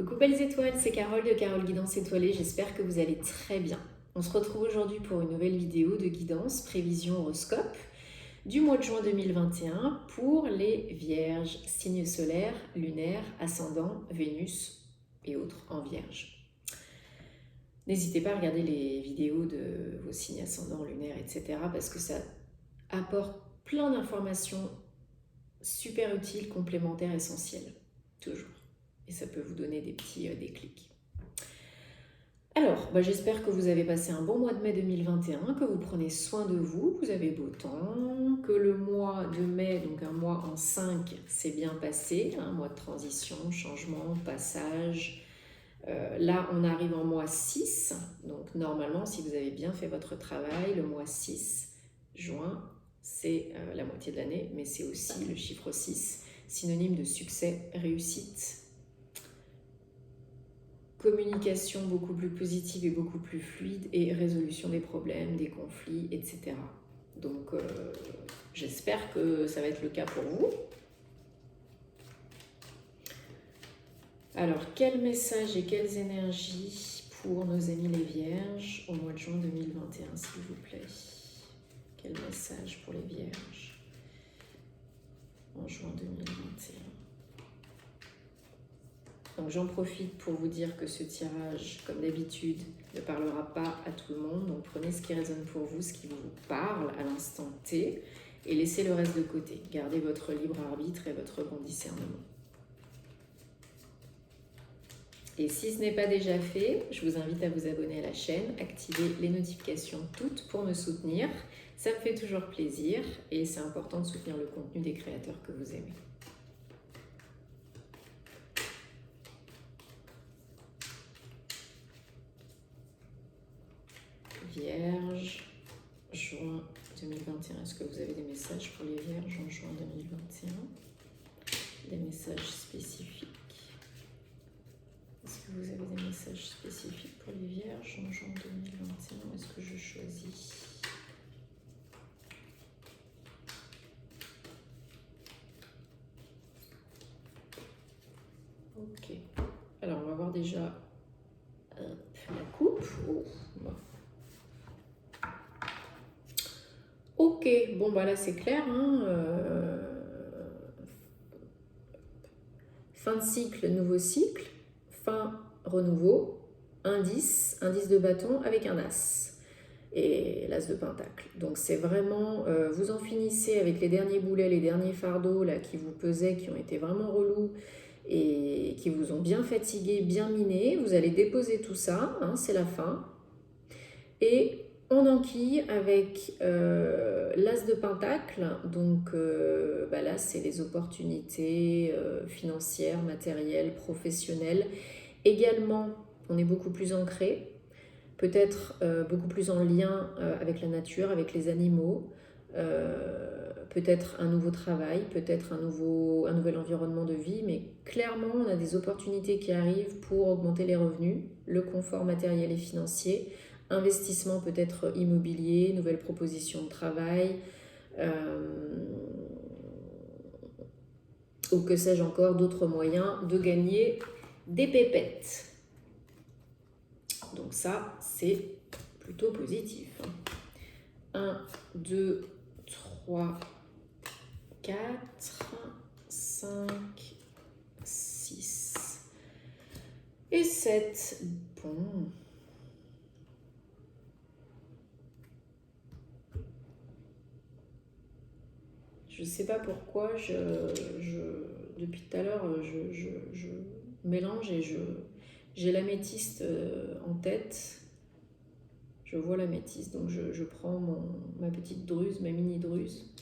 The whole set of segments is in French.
Coucou belles étoiles, c'est Carole de Carole Guidance Étoilée, j'espère que vous allez très bien. On se retrouve aujourd'hui pour une nouvelle vidéo de guidance, prévision horoscope du mois de juin 2021 pour les Vierges, signes solaires, lunaires, ascendant, Vénus et autres en Vierge. N'hésitez pas à regarder les vidéos de vos signes ascendants, lunaires, etc. parce que ça apporte plein d'informations super utiles, complémentaires, essentielles, toujours. Et ça peut vous donner des petits déclics. Alors, j'espère que vous avez passé un bon mois de mai 2021, que vous prenez soin de vous, que vous avez beau temps, que le mois de mai, donc un mois en 5, s'est bien passé, un mois de transition, changement, passage. Là, on arrive en mois 6, donc normalement, si vous avez bien fait votre travail, le mois 6, juin, c'est la moitié de l'année, mais c'est aussi le chiffre 6, synonyme de succès, réussite, communication beaucoup plus positive et beaucoup plus fluide et résolution des problèmes, des conflits, etc. Donc j'espère que ça va être le cas pour vous. Alors quel message et quelles énergies pour nos amis les Vierges au mois de juin 2021, s'il vous plaît? Quel message pour les Vierges en juin 2021? Donc j'en profite pour vous dire que ce tirage, comme d'habitude, ne parlera pas à tout le monde. Donc prenez ce qui résonne pour vous, ce qui vous parle à l'instant T, et laissez le reste de côté. Gardez votre libre arbitre et votre bon discernement. Et si ce n'est pas déjà fait, je vous invite à vous abonner à la chaîne, activer les notifications toutes pour me soutenir. Ça me fait toujours plaisir et c'est important de soutenir le contenu des créateurs que vous aimez. Vierge, juin 2021. Est-ce que vous avez des messages pour les Vierges en juin 2021? Des messages spécifiques. Est-ce que vous avez des messages spécifiques pour les Vierges en juin 2021? Est-ce que je choisis? Ok. Alors, on va voir déjà la coupe. Oh, bon. Ok, bon là c'est clair, hein, fin de cycle, nouveau cycle, fin, renouveau, indice de bâton avec un as et l'as de pentacle. Donc c'est vraiment, vous en finissez avec les derniers boulets, les derniers fardeaux là qui vous pesaient, qui ont été vraiment relous et qui vous ont bien fatigué, bien miné. Vous allez déposer tout ça, hein, c'est la fin. Et on enquille avec l'as de pentacle, donc là c'est les opportunités financières, matérielles, professionnelles. Également, on est beaucoup plus ancré, peut-être beaucoup plus en lien avec la nature, avec les animaux, peut-être un nouveau travail, peut-être un nouvel environnement de vie, mais clairement on a des opportunités qui arrivent pour augmenter les revenus, le confort matériel et financier, investissement peut-être immobilier, nouvelles propositions de travail, ou que sais-je encore, d'autres moyens de gagner des pépettes. Donc ça, c'est plutôt positif. 1, 2, 3, 4, 5, 6 et 7. Bon. Je sais pas pourquoi, depuis tout à l'heure, je mélange et j'ai l'améthyste en tête. Je vois l'améthyste, donc je prends ma petite druse, ma mini druse.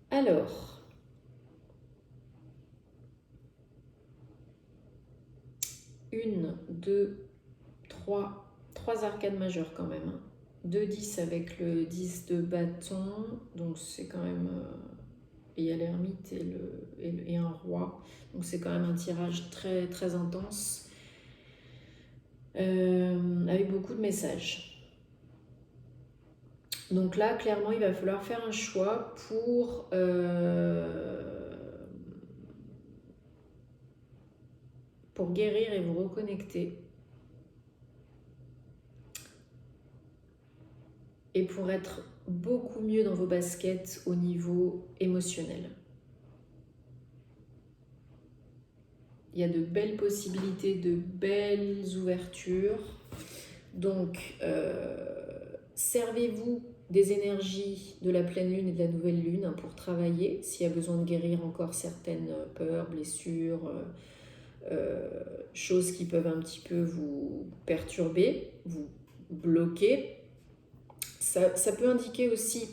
Alors, 1, 2, 3 arcades majeures quand même. 2 10 avec le 10 de bâton, donc c'est quand même... et il y a l'ermite et un roi, donc c'est quand même un tirage très, très intense, avec beaucoup de messages. Donc là, clairement, il va falloir faire un choix pour pour guérir et vous reconnecter. Et pour être beaucoup mieux dans vos baskets au niveau émotionnel. Il y a de belles possibilités, de belles ouvertures. Donc, servez-vous des énergies de la pleine lune et de la nouvelle lune pour travailler, s'il y a besoin de guérir encore certaines peurs, blessures, choses qui peuvent un petit peu vous perturber, vous bloquer. Ça peut indiquer aussi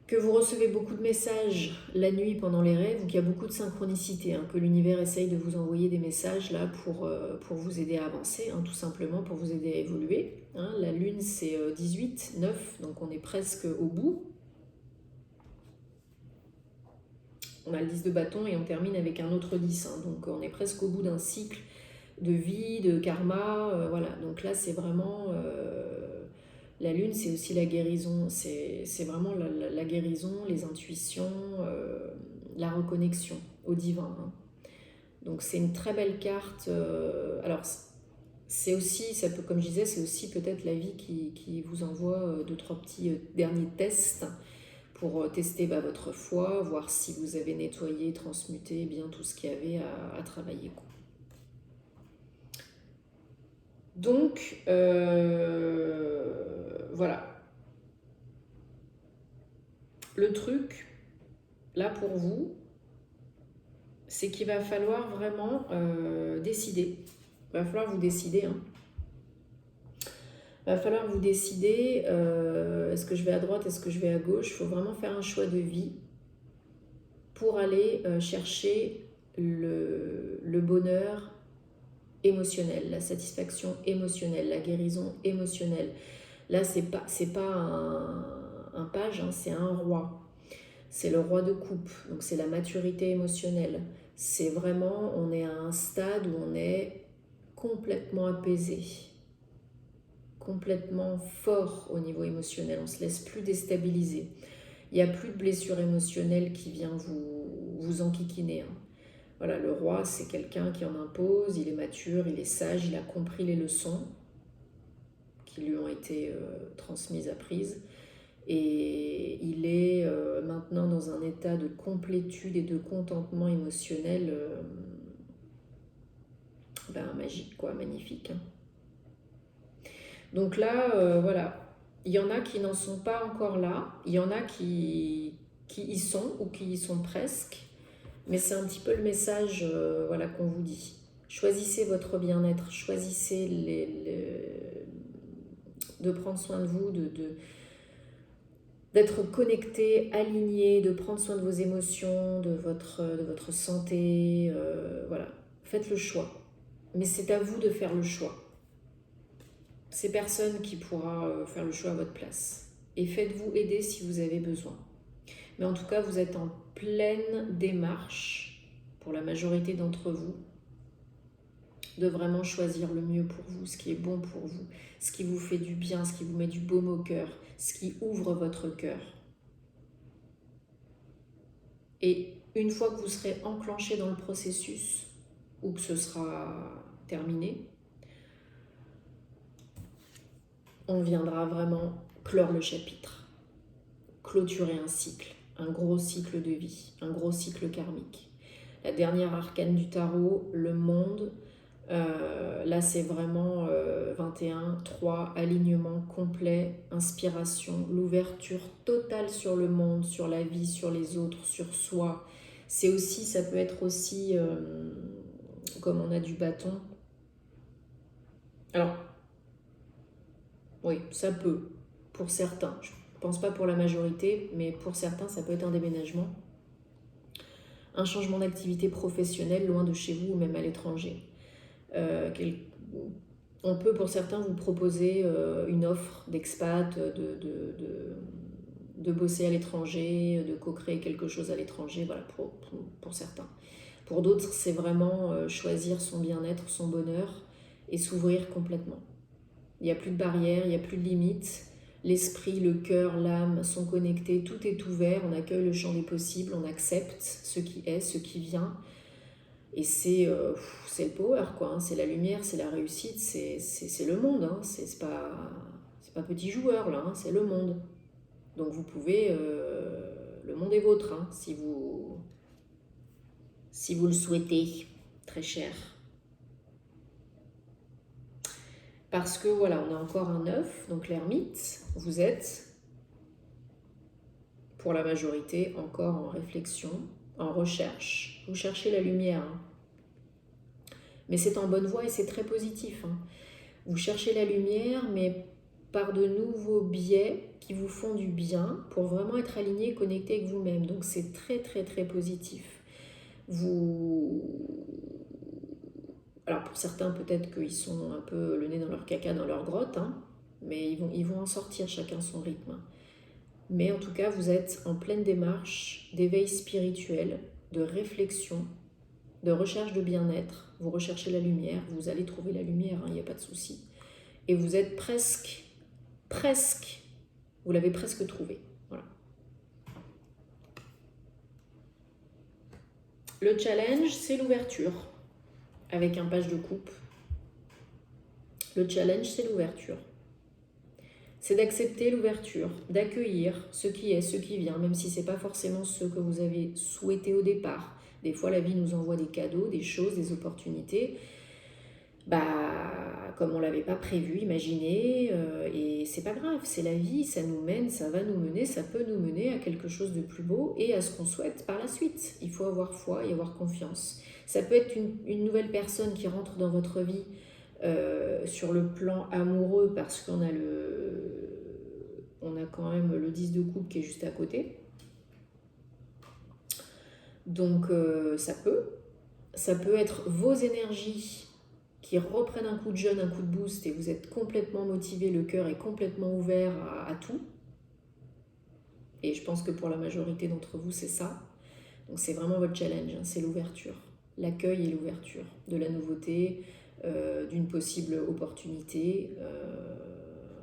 que vous recevez beaucoup de messages la nuit pendant les rêves, ou qu'il y a beaucoup de synchronicité, que l'univers essaye de vous envoyer des messages là pour vous aider à avancer, tout simplement pour vous aider à évoluer. La lune c'est 18, 9, donc on est presque au bout. On a le 10 de bâton et on termine avec un autre 10, donc on est presque au bout d'un cycle de vie, de karma, voilà. Donc là c'est vraiment... la lune, c'est aussi la guérison, c'est vraiment la guérison, les intuitions, la reconnexion au divin. Donc c'est une très belle carte. Alors c'est aussi, ça peut, comme je disais, c'est aussi peut-être la vie qui vous envoie 2-3 petits derniers tests pour tester votre foi, voir si vous avez nettoyé, transmuté bien tout ce qu'il y avait à travailler. Donc, voilà. Le truc, là pour vous, c'est qu'il va falloir vraiment décider. Il va falloir vous décider. Il va falloir vous décider, est-ce que je vais à droite, est-ce que je vais à gauche. Il faut vraiment faire un choix de vie pour aller chercher le bonheur émotionnel, la satisfaction émotionnelle, la guérison émotionnelle. Là, c'est pas un page, c'est un roi. C'est le roi de coupe, donc c'est la maturité émotionnelle. C'est vraiment, on est à un stade où on est complètement apaisé, complètement fort au niveau émotionnel. On ne se laisse plus déstabiliser. Il n'y a plus de blessure émotionnelle qui vient vous enquiquiner. Voilà, le roi, c'est quelqu'un qui en impose, il est mature, il est sage, il a compris les leçons qui lui ont été transmises, apprises. Et il est maintenant dans un état de complétude et de contentement émotionnel magique, magnifique. Donc là, voilà, il y en a qui n'en sont pas encore là, il y en a qui y sont ou qui y sont presque, mais c'est un petit peu le message qu'on vous dit. Choisissez votre bien-être, choisissez de prendre soin de vous, d'être connecté, aligné, de prendre soin de vos émotions, de votre santé, voilà. Faites le choix. Mais c'est à vous de faire le choix. C'est personne qui pourra faire le choix à votre place. Et faites-vous aider si vous avez besoin. Mais en tout cas, vous êtes en pleine démarche, pour la majorité d'entre vous, de vraiment choisir le mieux pour vous, ce qui est bon pour vous, ce qui vous fait du bien, ce qui vous met du baume au cœur, ce qui ouvre votre cœur. Et une fois que vous serez enclenché dans le processus, ou que ce sera terminé, on viendra vraiment clore le chapitre, clôturer un cycle, un gros cycle de vie, un gros cycle karmique. La dernière arcane du tarot, le monde, là c'est vraiment 21, 3, alignement complet, inspiration, l'ouverture totale sur le monde, sur la vie, sur les autres, sur soi. C'est aussi, ça peut être aussi, comme on a du bâton. Alors, oui, ça peut, pour certains. Je ne pense pas pour la majorité, mais pour certains, ça peut être un déménagement. Un changement d'activité professionnelle loin de chez vous ou même à l'étranger. On peut pour certains vous proposer une offre d'expat, de bosser à l'étranger, de co-créer quelque chose à l'étranger, voilà, pour certains. Pour d'autres, c'est vraiment choisir son bien-être, son bonheur et s'ouvrir complètement. Il n'y a plus de barrières, il n'y a plus de limites. L'esprit, le cœur, l'âme sont connectés, tout est ouvert, on accueille le champ des possibles, on accepte ce qui est, ce qui vient. Et c'est le power, quoi. Hein. C'est la lumière, c'est la réussite, c'est le monde. Hein. C'est pas petit joueur, là, hein. C'est le monde. Donc vous pouvez... le monde est vôtre, hein, si vous le souhaitez, très cher. Parce que voilà, on a encore un 9, donc l'ermite, vous êtes, pour la majorité, encore en réflexion, en recherche. Vous cherchez la lumière, hein. Mais c'est en bonne voie et c'est très positif. Hein. Vous cherchez la lumière, mais par de nouveaux biais qui vous font du bien pour vraiment être aligné, connecté avec vous-même. Donc c'est très très très positif. Alors pour certains peut-être qu'ils sont un peu le nez dans leur caca, dans leur grotte, hein, mais ils vont en sortir chacun son rythme. Mais en tout cas, vous êtes en pleine démarche d'éveil spirituel, de réflexion, de recherche de bien-être. Vous recherchez la lumière, vous allez trouver la lumière, il n'y a pas de souci. Et vous êtes presque, vous l'avez presque trouvé. Voilà. Le challenge, c'est l'ouverture, avec un page de coupe. Le challenge, c'est l'ouverture. C'est d'accepter l'ouverture, d'accueillir ce qui est, ce qui vient, même si ce n'est pas forcément ce que vous avez souhaité au départ. Des fois, la vie nous envoie des cadeaux, des choses, des opportunités, comme on ne l'avait pas prévu, imaginé, et c'est pas grave, c'est la vie, ça nous mène, ça va nous mener, ça peut nous mener à quelque chose de plus beau et à ce qu'on souhaite par la suite. Il faut avoir foi et avoir confiance. Ça peut être une nouvelle personne qui rentre dans votre vie, sur le plan amoureux, parce qu'on a quand même le 10 de coupe qui est juste à côté. Donc ça peut être vos énergies qui reprennent un coup de jeûne, un coup de boost, et vous êtes complètement motivé, le cœur est complètement ouvert à tout. Et je pense que pour la majorité d'entre vous, c'est ça. Donc c'est vraiment votre challenge, hein, c'est l'ouverture, l'accueil et l'ouverture de la nouveauté, d'une possible opportunité.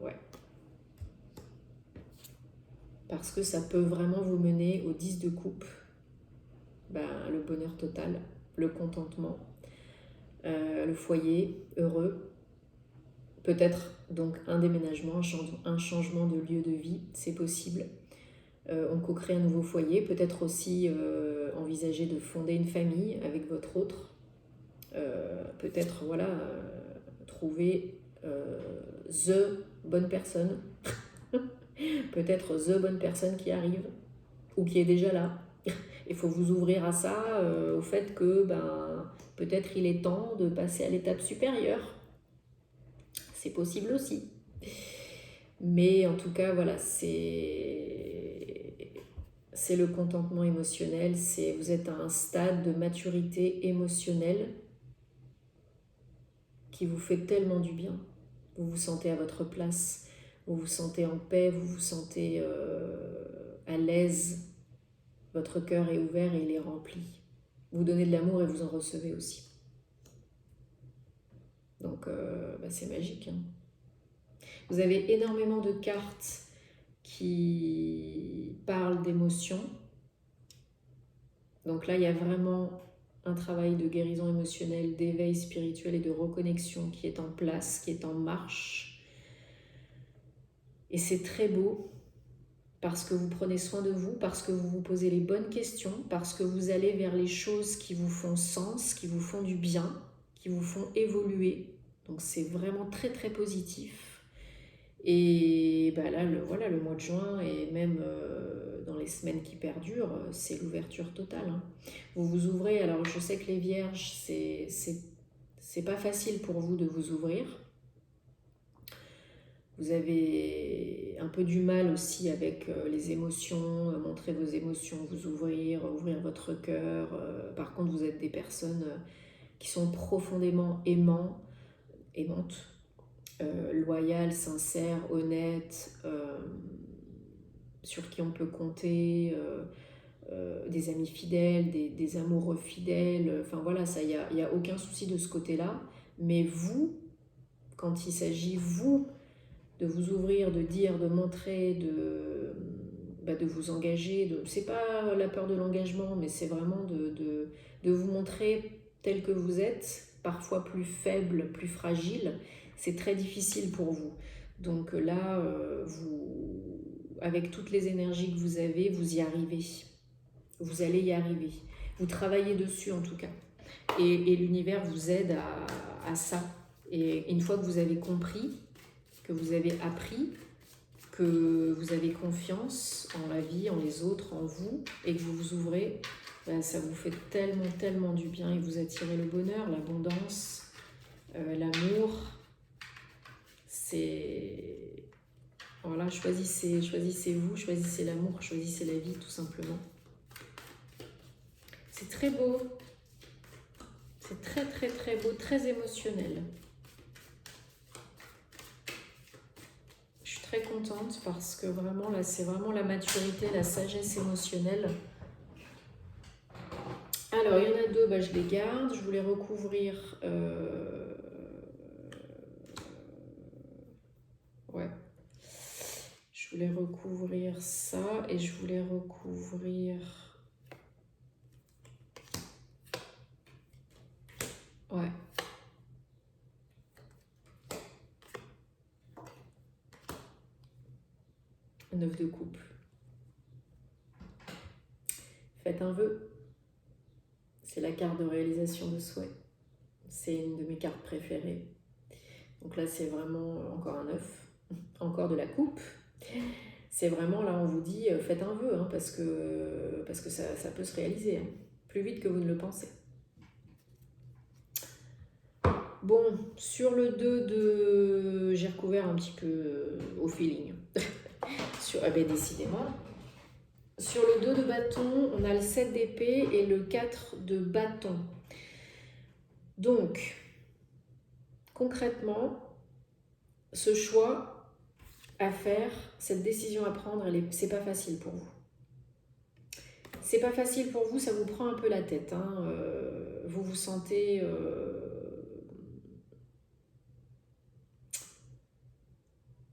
Ouais. Parce que ça peut vraiment vous mener au 10 de coupe, le bonheur total, le contentement, le foyer heureux, peut-être donc un déménagement, un changement de lieu de vie, c'est possible. On co-crée un nouveau foyer, peut-être aussi envisager de fonder une famille avec votre autre, peut-être trouver the bonne personne, peut-être the bonne personne qui arrive ou qui est déjà là. Il faut vous ouvrir à ça, au fait que peut-être il est temps de passer à l'étape supérieure. C'est possible aussi. Mais en tout cas, voilà, c'est le contentement émotionnel, vous êtes à un stade de maturité émotionnelle qui vous fait tellement du bien. Vous vous sentez à votre place, vous vous sentez en paix, vous vous sentez à l'aise. Votre cœur est ouvert et il est rempli. Vous donnez de l'amour et vous en recevez aussi. Donc c'est magique. Hein. Vous avez énormément de cartes qui parlent d'émotions. Donc là, il y a vraiment un travail de guérison émotionnelle, d'éveil spirituel et de reconnexion qui est en place, qui est en marche. Et c'est très beau parce que vous prenez soin de vous, parce que vous vous posez les bonnes questions, parce que vous allez vers les choses qui vous font sens, qui vous font du bien, qui vous font évoluer. Donc c'est vraiment très très positif. Et là, le mois de juin et même dans les semaines qui perdurent, c'est l'ouverture totale. Hein. Vous vous ouvrez, alors je sais que les vierges, c'est pas facile pour vous de vous ouvrir. Vous avez un peu du mal aussi avec les émotions, montrer vos émotions, vous ouvrir votre cœur. Par contre, vous êtes des personnes qui sont profondément aimantes, loyales, sincères, honnêtes, sur qui on peut compter, des amis fidèles, des amoureux fidèles. Enfin voilà, il n'y a aucun souci de ce côté-là. Mais vous, quand il s'agit, de vous ouvrir, de dire, de montrer, de vous engager. C'est pas la peur de l'engagement, mais c'est vraiment de vous montrer tel que vous êtes, parfois plus faible, plus fragile, c'est très difficile pour vous. Donc là, avec toutes les énergies que vous avez, vous y arrivez. Vous allez y arriver. Vous travaillez dessus en tout cas. Et l'univers vous aide à ça. Et une fois que vous avez compris, que vous avez appris, que vous avez confiance en la vie, en les autres, en vous, et que vous vous ouvrez, ben ça vous fait tellement, tellement du bien et vous attirez le bonheur, l'abondance, l'amour. C'est... Voilà, choisissez-vous, choisissez l'amour, choisissez la vie, tout simplement. C'est très beau. C'est très, très, très beau, très émotionnel. Je suis très contente parce que vraiment, là, c'est vraiment la maturité, la sagesse émotionnelle. Alors, il y en a deux, bah, je les garde. Je voulais recouvrir... Ouais. Je voulais recouvrir ça et je voulais recouvrir... Ouais. Neuf de coupe. Faites un vœu. C'est la carte de réalisation de souhait. C'est une de mes cartes préférées. Donc là, c'est vraiment encore un 9. Encore de la coupe. C'est vraiment, là, on vous dit, faites un vœu, hein, parce que ça peut se réaliser, hein, plus vite que vous ne le pensez. Bon, sur le 2 de... J'ai recouvert un petit peu au feeling. Décidément. Sur le 2 de bâton, on a le 7 d'épée et le 4 de bâton. Donc, concrètement, ce choix à faire, cette décision à prendre, c'est pas facile pour vous. C'est pas facile pour vous, ça vous prend un peu la tête. Hein. Vous vous sentez...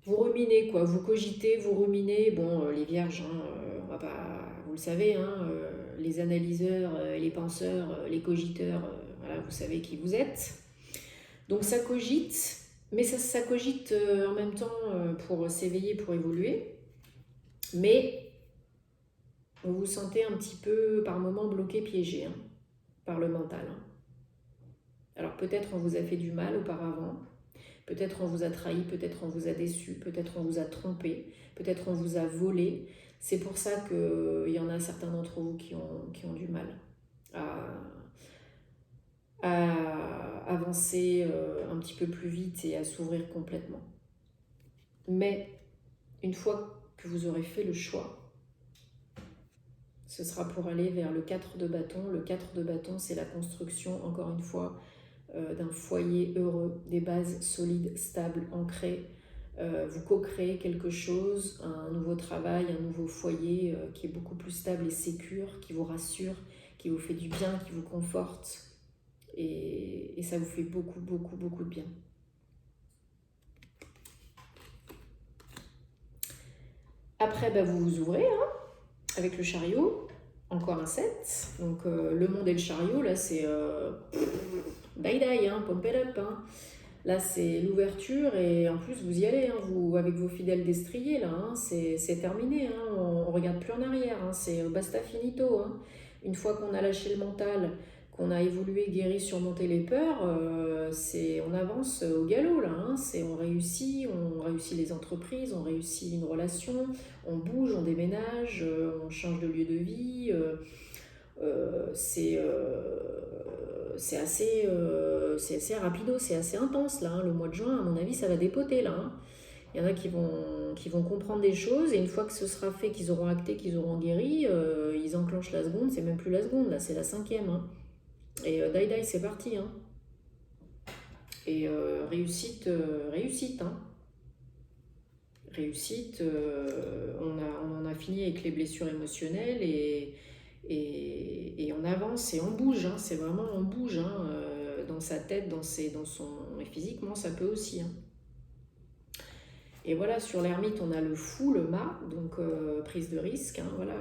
Vous ruminez, quoi. Vous cogitez, vous ruminez. Bon, les vierges, hein, on va pas... Vous le savez, hein, les analyseurs, les penseurs, les cogiteurs, voilà, vous savez qui vous êtes. Donc ça cogite, mais ça cogite en même temps pour s'éveiller, pour évoluer. Mais vous vous sentez un petit peu, par moments, bloqué, piégé, hein, par le mental. Hein. Alors peut-être on vous a fait du mal auparavant. Peut-être on vous a trahi, peut-être on vous a déçu, peut-être on vous a trompé, peut-être on vous a volé. C'est pour ça qu'il y en a certains d'entre vous qui ont du mal à avancer un petit peu plus vite et à s'ouvrir complètement. Mais une fois que vous aurez fait le choix, ce sera pour aller vers le 4 de bâton. Le 4 de bâton, c'est la construction, encore une fois, d'un foyer heureux, des bases solides, stables, ancrées. Vous co-créez quelque chose, un nouveau travail, un nouveau foyer qui est beaucoup plus stable et sécure, qui vous rassure, qui vous fait du bien, qui vous conforte. Et ça vous fait beaucoup, beaucoup, beaucoup de bien. Après, bah, vous vous ouvrez hein, avec le chariot. Encore un 7. Donc le monde et le chariot, là c'est... die, hein, pump it up. Hein. Là c'est l'ouverture et en plus vous y allez, hein, vous, avec vos fidèles destriers, là, hein, c'est terminé. Hein, on ne regarde plus en arrière, hein, c'est basta finito. Hein. Une fois qu'on a lâché le mental, qu'on a évolué, guéri, surmonté les peurs, on avance au galop là. Hein, on réussit les entreprises, on réussit une relation, on bouge, on déménage, on change de lieu de vie. C'est assez rapido, c'est assez intense là. Hein. Le mois de juin, à mon avis, ça va dépoter là. Hein. Il y en a qui vont comprendre des choses et une fois que ce sera fait, qu'ils auront acté, qu'ils auront guéri, ils enclenchent la seconde. C'est même plus la seconde, là, c'est la 5e. Hein. Et die, c'est parti. Hein. Et réussite. Hein. Réussite, on en a fini avec les blessures émotionnelles et on avance et on bouge. Hein. C'est vraiment on bouge hein, dans sa tête, et physiquement, ça peut aussi. Hein. Et voilà, sur l'ermite, on a le fou, le mât, donc prise de risque. Hein, voilà,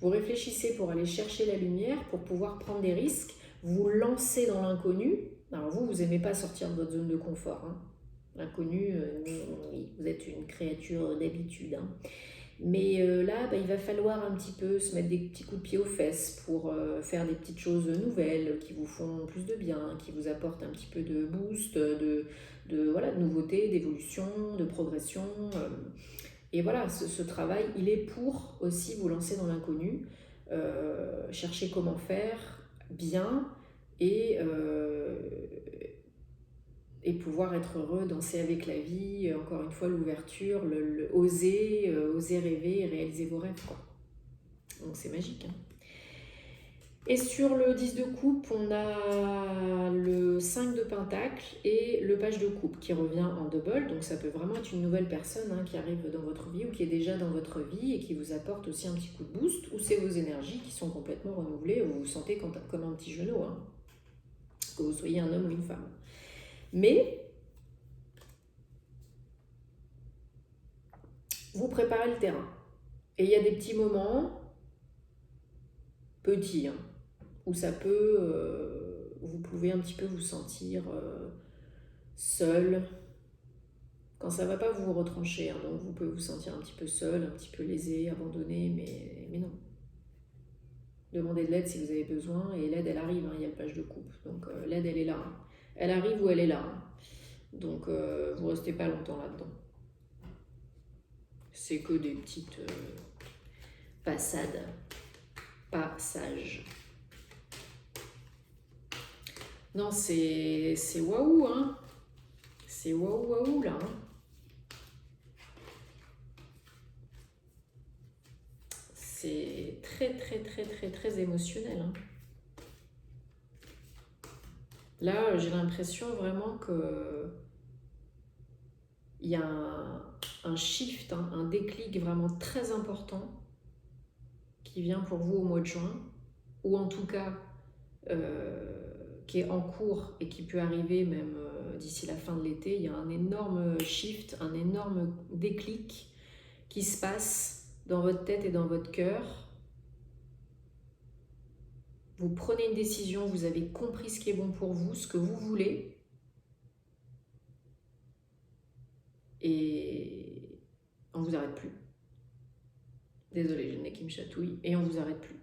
vous réfléchissez pour aller chercher la lumière, pour pouvoir prendre des risques. vous lancez dans l'inconnu. Alors vous n'aimez pas sortir de votre zone de confort. Hein. L'inconnu, oui, vous êtes une créature d'habitude. Hein. Mais là, il va falloir un petit peu se mettre des petits coups de pied aux fesses pour faire des petites choses nouvelles qui vous font plus de bien, qui vous apportent un petit peu de boost, voilà, de nouveauté, d'évolution, de progression. Et voilà, ce travail, il est pour aussi vous lancer dans l'inconnu, chercher comment faire bien et, et pouvoir être heureux, danser avec la vie, encore une fois l'ouverture, oser, oser rêver et réaliser vos rêves, quoi. Donc c'est magique. Hein. Et sur le 10 de coupe, on a le 5 de pentacle et le page de coupe qui revient en double. Donc ça peut vraiment être une nouvelle personne hein, qui arrive dans votre vie ou qui est déjà dans votre vie et qui vous apporte aussi un petit coup de boost. Ou c'est vos énergies qui sont complètement renouvelées. Vous vous sentez comme un petit genou, hein, que vous soyez un homme ou une femme. Mais vous préparez le terrain. Et il y a des petits moments, petits, hein, où ça peut, vous pouvez un petit peu vous sentir seul. Quand ça va pas, vous vous retranchez, hein, donc vous pouvez vous sentir un petit peu seul, un petit peu lésé, abandonné, mais non. Demandez de l'aide si vous avez besoin, et l'aide elle arrive, hein, il y a le page de coupe, donc l'aide elle est là. Hein. Elle arrive ou elle est là, hein. Donc vous restez pas longtemps là-dedans. C'est que des petites passages. Non, c'est waouh, hein. C'est waouh, waouh, là. Hein. C'est très, très, très, très, très émotionnel. Hein. Là, j'ai l'impression vraiment que il y a un shift, hein, un déclic vraiment très important qui vient pour vous au mois de juin, ou en tout cas qui est en cours et qui peut arriver même d'ici la fin de l'été. Il y a un énorme shift, un énorme déclic qui se passe dans votre tête et dans votre cœur. Vous prenez une décision, vous avez compris ce qui est bon pour vous, ce que vous voulez. Et on ne vous arrête plus. Désolée, j'ai le nez qui me chatouille. Et on ne vous arrête plus.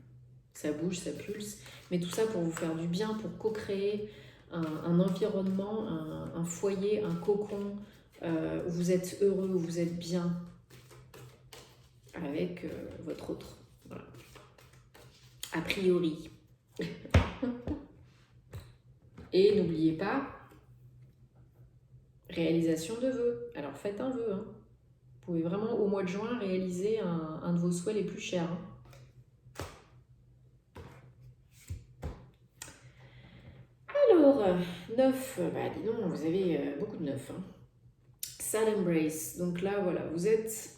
Ça bouge, ça pulse. Mais tout ça pour vous faire du bien, pour co-créer un environnement, un foyer, un cocon où vous êtes heureux, où vous êtes bien avec votre autre. Voilà. A priori. Et n'oubliez pas, réalisation de vœux. Alors faites un vœu. Hein. Vous pouvez vraiment au mois de juin réaliser un de vos souhaits les plus chers. Hein. Alors, 9, dis donc, vous avez beaucoup de 9. Hein. Sad Embrace. Donc là, voilà, vous êtes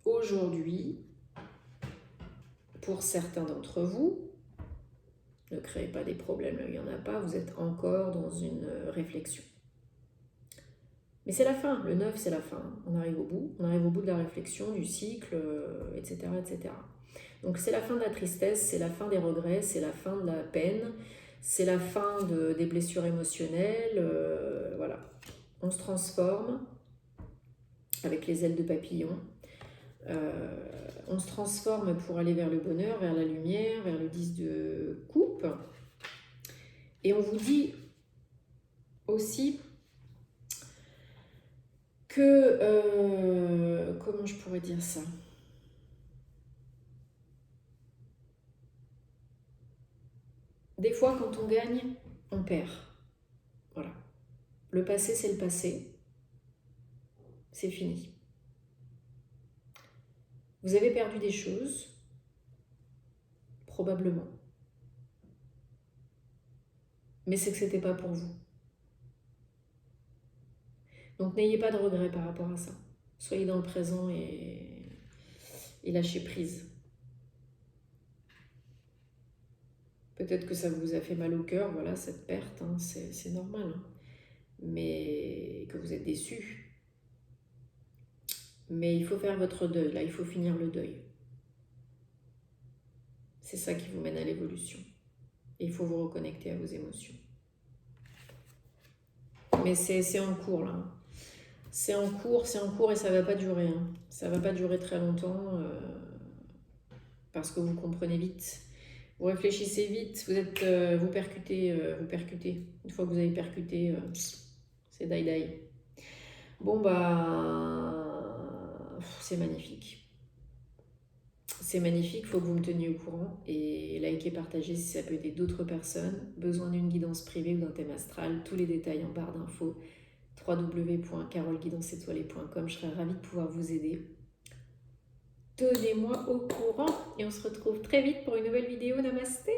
aujourd'hui, pour certains d'entre vous, ne créez pas des problèmes, là, il n'y en a pas, vous êtes encore dans une réflexion. Mais c'est la fin, le 9 c'est la fin, on arrive au bout de la réflexion, du cycle, etc., etc. Donc c'est la fin de la tristesse, c'est la fin des regrets, c'est la fin de la peine, c'est la fin des blessures émotionnelles, voilà. On se transforme avec les ailes de papillon, on se transforme pour aller vers le bonheur, vers la lumière, vers le 10 de coupe. Et on vous dit aussi que, comment je pourrais dire ça ? Des fois, quand on gagne, on perd. Voilà. Le passé, c'est le passé. C'est fini. Vous avez perdu des choses, probablement. Mais c'est que ce n'était pas pour vous. Donc n'ayez pas de regrets par rapport à ça. Soyez dans le présent et lâchez prise. Peut-être que ça vous a fait mal au cœur, voilà, cette perte, hein, c'est normal. Hein. Mais que vous êtes déçus. Mais il faut faire votre deuil, là, il faut finir le deuil. C'est ça qui vous mène à l'évolution. Et il faut vous reconnecter à vos émotions. Mais c'est en cours là. C'est en cours et ça va pas durer. Hein. Ça va pas durer très longtemps parce que vous comprenez vite. Vous réfléchissez vite, vous percutez. Une fois que vous avez percuté, c'est die. Bon bah, c'est magnifique. C'est magnifique, il faut que vous me teniez au courant et likez, partagez si ça peut aider d'autres personnes. Besoin d'une guidance privée ou d'un thème astral, tous les détails en barre d'infos, www.carolguidancetoilée.com. Je serais ravie de pouvoir vous aider. Tenez-moi au courant et on se retrouve très vite pour une nouvelle vidéo. Namasté!